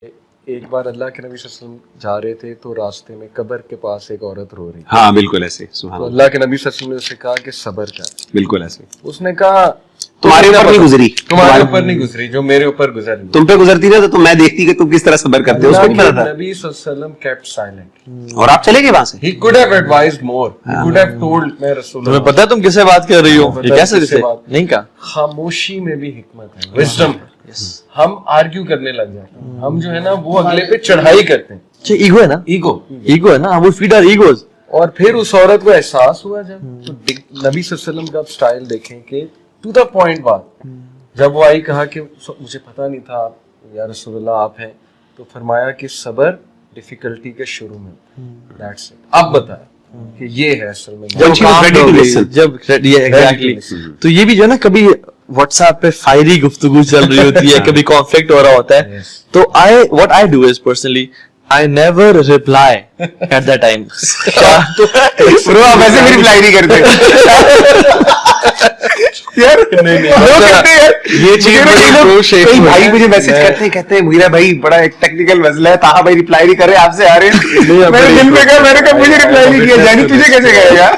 ایک بار اللہ کے نبی صلی اللہ علیہ وسلم جا رہے تھے تو راستے میں قبر کے پاس ایک عورت رو رہی. ہاں بالکل ایسے. تو اللہ کے نبی صلی اللہ علیہ وسلم نے اسے کہا کہ صبر کر. بالکل ایسے. اس نے کہا تمہارے اوپر نہیں گزری, تمہارے اوپر نہیں گزری جو میرے اوپر گزری. تم پہ گزرتی رہے تو میں دیکھتی کہ تم کس طرح صبر کرتے ہو. اس کو نہیں پتا تھا. نبی صلی اللہ علیہ وسلم kept silent. اور آپ چلے گئے وہاں سے. He could have advised more. He could have told میں رسول اللہ. تمہیں پتا ہے تم کس سے بات کر رہی ہو, یہ کیسے نہیں کہا. خاموشی میں بھی حکمت ہے, وزڈم. ہم آرگیو کرنے لگ جاتے ہیں, ہم جو ہے نا وہ اگلے پہ چڑھائی کرتے ہیں. ایگو ہے نا, ایگو ہے نا, وہ فیڈ آر ایگوز. اور پھر اس عورت کو احساس ہوا جب تو نبی صلی اللہ علیہ وسلم کا سٹائل دیکھیں کہ ٹو دا پوائنٹ بات. جب وہ آئی کہا کہ مجھے پتا نہیں تھا یا رسول اللہ آپ ہیں, تو فرمایا کہ صبر ڈیفیکلٹی کے شروع میں. That's it. اب بتایا کہ یہ ہے اصل میں جب تو یہ بھی جو ہے نا کبھی واٹس ایپ پہ فائری گفتگو چل رہی ہوتی ہے, کبھی کانفلکٹ ہو رہا ہوتا ہے, تو what I do is personally I never reply at that time. برو آپ ایسے بھی رپلائی نہیں کرتے یار. یہ چیز کئی بھائی مجھے میسج کرتے ہیں, کہتے ہیں مغیرہ بھائی بڑا ایک ٹیکنیکل مسئلہ ہے, تاہا بھائی رپلائی نہیں کر رہے, آپ سے آ رہے ہیں. میں نے دل پہ کہا, میں نے کہا مجھے رپلائی نہیں کیا, جانی تجھے کیسے کہے گا.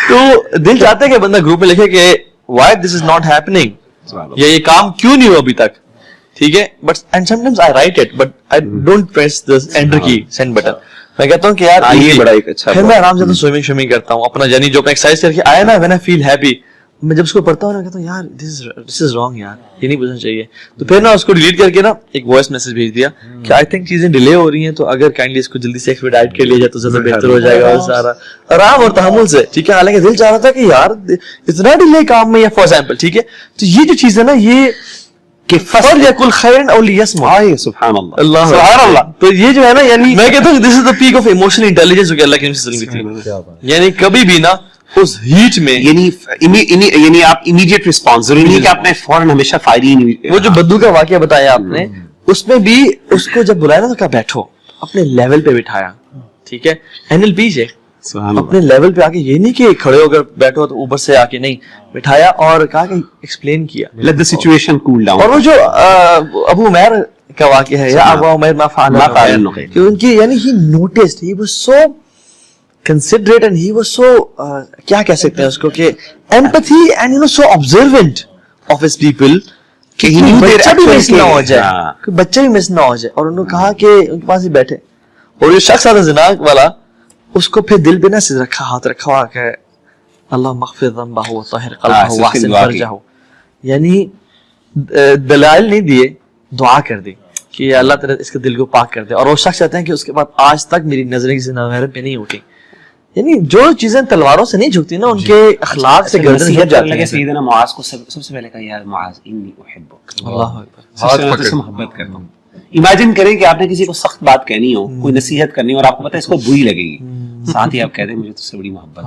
تو دل چاہتا ہے کہ بندہ گروپ میں لکھے کہ why this is not happening, یا یہ کام کیوں نہیں ہوا ابھی تک, ٹھیک ہے. But and some times I write it but I don't press the enter key, send button. میں کہتا ہوں کہ یار یہ بڑا ایک اچھا, پھر میں آرام سے سوئمنگ کرتا ہوں اپنا, یعنی جو اپنا ایکسرسائز کر کے آیا نا, when I feel happy, میں جب اس کو پڑھتا ہوں نا کہتا ہوں یار this is wrong یار, یہ نہیں پوچھنا چاہیے. تو پھر نا اس کو ڈیلیٹ کر کے نا ایک وائس میسج بھیج دیا کہ آئی تھنک چیزیں ڈیلے ہو رہی ہیں, تو اگر کائنڈلی اس کو جلدی سے ایکسپیڈائٹ کر لیا جائے تو زیادہ بہتر ہو جائے گا. سارا آرام اور تحمل سے, ٹھیک ہے. حالانکہ دل چاہ رہا تھا کہ یار اتنا ڈیلے کام میں, یا فار ایگزامپل, ٹھیک ہے. تو یہ جو چیز ہے نا, یہ کہ فصل یقل خیرن او لیسمع, سبحان اللہ, اللہ سبحان اللہ. تو یہ جو ہے نا, یعنی میں کہتا ہوں دس از the peak of emotional intelligence جو کہ اللہ کے نبی صلی اللہ علیہ وسلم کی, یعنی کبھی بھی نا اس ہیٹ میں, یعنی آپ امیڈیٹ رسپانس, ضروری نہیں کہ آپ نے فوراً ہمیشہ فائرنگ. وہ جو بدو کا واقعہ بتایا آپ نے, اس میں بھی اس کو جب بلایا نا تو کہا بیٹھو, اپنے لیول پہ بٹھایا, ٹھیک ہے. NLP سے اپنے لیول پہ آ کے, یہ نہیں کہ کھڑے ہو کر بیٹھو تو اوپر سے آ کے, نہیں, بٹھایا اور کہا کہ ایکسپلین کیا, let the situation cool down. اور وہ جو ابو عمیر کا واقعہ ہے, یا ابو عمیر ما فعل, کہ ان کی یعنی he noticed, he was so considerate and he was so کیا کہہ سکتے ہیں اس کو, کہ empathy and you know so observant of his people, کہ بچہ بھی مس نہ ہو جائے, بچہ بھی مس نہ ہو جائے. اور انہوں نے کہا کہ ان کے پاس ہی بیٹھے, اور یہ شخص آتا زنا والا, اس کو پھر دل پہ نہ سے رکھا, ہاتھ رکھا ہوا کہ اللہ مغفر ذنبہ وطہر قلبہ واحسن فرجہ, یعنی دلائل نہیں دیے, دعا کر دی کہ اللہ تعالیٰ اس کے دل کو پاک کر دے. اور وہ شخص چاہتے ہیں کہ اس کے بعد آج تک میری نظریں کسی نامحرم پہ نہیں اٹھی. یعنی جو چیزیں تلواروں سے نہیں جھکتی نا, ان کے اخلاق سے گردن ہٹ جاتی ہیں. سیدنا معاذ کو سب سے پہلے کہا یار معاذ انی احبک, اللہ اکبر, سے محبت کرتا ہوں. امیجن کریں کہ آپ نے کسی کو سخت بات کہنی ہو, کوئی نصیحت کرنی ہو, اور آپ کو پتہ ہے اس کو بری لگے گی, ساتھ ہی آپ کہتے ہیں مجھے تجھ سے بڑی محبت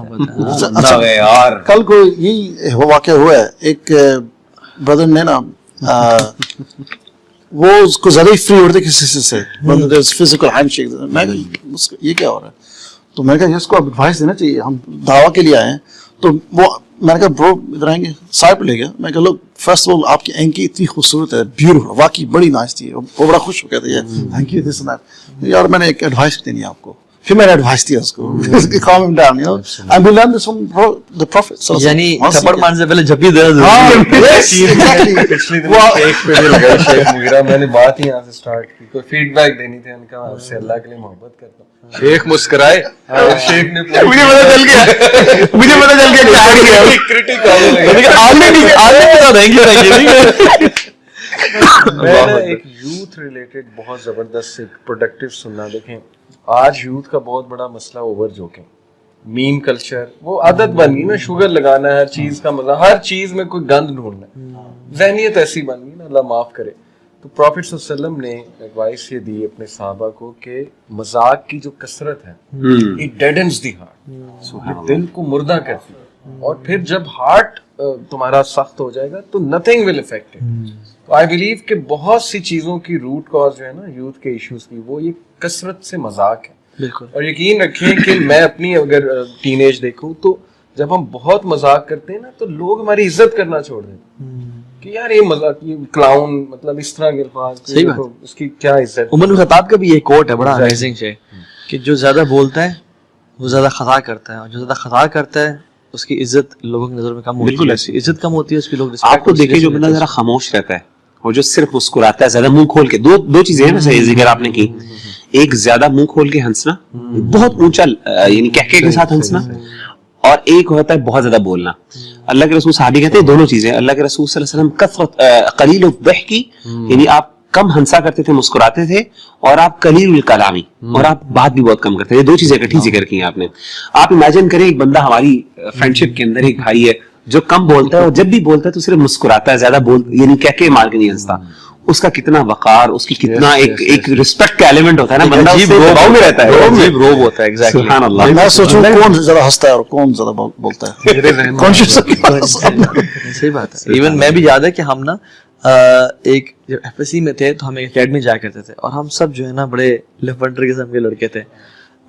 ہے. یار کل کو یہی واقعہ ہوا ہے, ایک بردر نے نا, وہ اس کو زیادہ ہی فری ہوتے کسی سے, فزیکل ہینڈ شیک, میں یہ کیا ہو رہا ہے, تو میں نے کہا اس کو ایڈوائس دینا چاہیے, ہم دعویٰ کے لیے آئے ہیں. تو وہ میں نے کہا برو ادھر آئیں گے, سائڈ پہ لے گیا. میں کہا لوگ فرسٹ آف آل آپ کی اینکی اتنی خوبصورت ہے, بیوٹیفل, واقعی بڑی نائس تھی. وہ بڑا خوش ہو گیا تھا, thank you this and that. یار میں نے ایک ایڈوائس دینی ہے آپ کو. پھر میں نے ایڈوائس دیا اس کو, calm him down, you know, and we learned this from the Prophet. یعنی تھپڑ مارنے سے پہلے جھپی دینا پچھلی دن شیخ پہ بھی لگا, شیخ مغیرہ, میں نے بات ہی یہاں سے سٹارٹ کی, کوئی فیڈ بیک دینی تھی, ان کا آپ سے اللہ کے لیے محبت کرتا ہوں. شیخ مسکرائے, شیخ نے مجھے پتا چل گیا میں نے ایک یوتھ ریلیٹڈ بہت زبردست ایک پروڈکٹیو سننا. دیکھیں آج یوتھ کا بہت بڑا مسئلہ اوور جوکنگ, میم کلچر, وہ عادت بن گئی نا, شوگر لگانا ہے, ہر چیز کا مزہ, ہر چیز میں کوئی گند ڈھونڈنا ہے, ذہنیت ایسی بن گئی نا, اللہ معاف کرے. تو پروفٹ صلی اللہ علیہ وسلم نے ایڈوائس یہ دی اپنے صحابہ کو کہ مذاق کی جو کثرت ہے اٹ ڈیڈنز دی ہارٹ, دل کو مردہ کرتی ہے, اور پھر جب ہارٹ تمہارا سخت ہو جائے گا تو نتھنگ ول افیکٹ اٹ. تو آئی بلیو کہ بہت سی چیزوں کی روٹ کاز جو ہے نا یوتھ کے ایشوز کی, وہ یہ کثرت سے مذاق ہے. اور یقین رکھیں کہ میں اپنی اگر ٹین ایج دیکھوں تو جب ہم بہت مذاق کرتے ہیں نا تو لوگ ہماری عزت کرنا چھوڑ دیتے ہیں. کہ یار یہ مذاق یہ کلاؤن مطلب اس طرح کے الفاظ صحیح بات. اس کی کیا عزت. عمر بن خطاب کا بھی یہ کوٹ ہے بڑا امیزنگ ہے کہ جو زیادہ بولتا ہے وہ زیادہ خطا کرتا ہے, اور جو زیادہ خطا کرتا ہے اس کی عزت لوگوں کی نظر میں کم ہوتی ہے. بالکل ایسی عزت کم ہوتی ہے, اس کی لوگ آپ کو دیکھیں جو بندہ ذرا خاموش رہتا ہے اور جو صرف مسکراتا ہے زیادہ منہ کھول کے, دو چیزیں ہیں نا صحیح ذکر آپ نے کی, ایک زیادہ منہ کھول کے ہنسنا, بہت اونچا یعنی کہکے کے ساتھ ہنسنا, اور ایک ہوتا ہے بہت زیادہ بولنا. اللہ کے رسول صحابی کہتے ہیں دونوں چیزیں. اللہ کے رسول صلی اللہ علیہ وسلم کثرت قلیل الضحک, یعنی آپ کم ہنسا کرتے تھے, مسکراتے تھے, اور آپ قلیل الکلامی, اور آپ بات بھی بہت کم کرتے تھے. یہ دو چیزیں اکٹھی ذکر کی ہیں آپ نے. آپ امیجن کریں ایک بندہ ہماری فرینڈشپ کے اندر ایک بھائی ہے جو کم بولتا ہے, اور جب بھی بولتا ہے تو صرف مسکراتا ہے, زیادہ یعنی کہکے مار کے نہیں ہنستا. اس کا کتنا وقار, اس کی کتنا ایک رسپیکٹ کا ایلیمنٹ ہوتا ہے نا, بندہ اس سے دباؤ میں رہتا ہے, عجیب روب ہوتا ہے. ایگزیکٹلی سبحان اللہ. میں سوچوں کون زیادہ ہنستا ہے اور کون زیادہ بولتا ہے. صحیح بات ہے. ایون میں بھی یاد ہے کہ ہم نا ایک جب ایف ایس سی میں تھے تو ہم ایک اکیڈمی جایا کرتے تھے, اور ہم سب جو ہے نا بڑے لفنڈر قسم کے لڑکے تھے,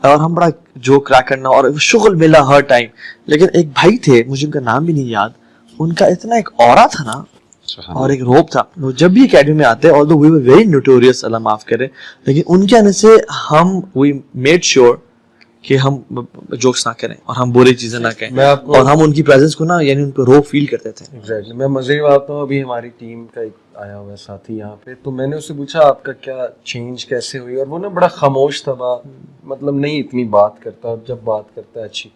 اور ہم بڑا جوک کریک کرنا اور شغل ملا ہر ٹائم. لیکن ایک بھائی تھے, مجھے ان کا نام بھی نہیں یاد, ان کا اتنا ایک اورا تھا نا اور ایک روب تھا. وہ جب بھی اکیڈمی میں آتے, although we were very notorious, اللہ معاف کرے, لیکن ان کے آنے سے ہم we made sure کہ ہم جوکس نہ کریں اور ہم بری چیزیں نہ کہیں, اور ہم ان کی پریزنس کو نا یعنی ان کو روب فیل کرتے تھے. ایگزیکٹلی. میں مزے آتا ہوں, ابھی ہماری ٹیم کا ایک آیا ہوا ہے ساتھی یہاں پہ, تو میں نے اس سے پوچھا آپ کا کیا چینج کیسے ہوئی, اور وہ نا بڑا خاموش تھا, مطلب نہیں اتنی بات کرتا, اور جب بات کرتا ہے اچھی.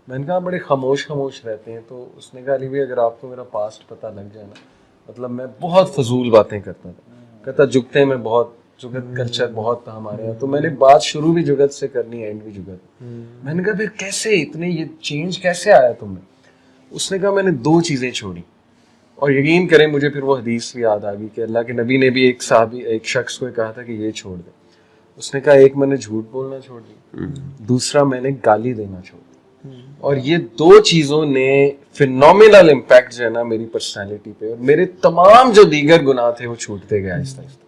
میں نے کہا بڑے خاموش رہتے ہیں, تو اس نے کہا علی بھائی اگر آپ کو میرا پاسٹ پتہ لگ جائے نا, مطلب میں بہت فضول باتیں کرتا تھا, کہتا جگتے میں بہت جگت کلچر بہت تھا ہمارے یہاں, تو میں نے بات شروع بھی جگت سے کرنی ہے, اینڈ بھی جگت. میں نے کہا پھر کیسے اتنے یہ چینج کیسے آیا تمہیں؟ اس نے کہا میں نے دو چیزیں چھوڑی, اور یقین کریں مجھے پھر وہ حدیث بھی یاد آ گئی کہ اللہ کے نبی نے بھی ایک صحابی ایک شخص کو کہا تھا کہ یہ چھوڑ دے. اس نے کہا ایک میں نے جھوٹ بولنا چھوڑ دی, دوسرا میں نے گالی دینا چھوڑ دی. اور یہ دو چیزوں نے فینومینل امپیکٹ جو ہے نا میری پرسنالٹی پہ, اور میرے تمام جو دیگر گناہ تھے وہ چھوٹتے گئے آہستہ آہستہ.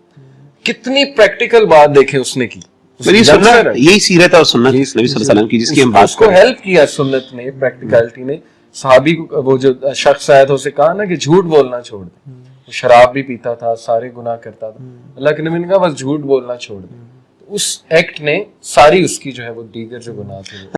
کتنی پریکٹیکل بات دیکھیں اس نے کی, یہی سیرت اور سنت نبی صلی اللہ علیہ وسلم کی جس کی ہم بات اس کو ہیلپ کیا سنت نے, پریکٹیکلٹی نے. صحابی وہ جو شخص آیا تھا اسے کہا نا کہ جھوٹ بولنا چھوڑ دے, وہ شراب بھی پیتا تھا, سارے گناہ کرتا تھا, اللہ کے نبی نے کہا بس جھوٹ بولنا چھوڑ دے. اس ایکٹ نے ساری اس کی جو ہے وہ دیگر جو گناہ تھے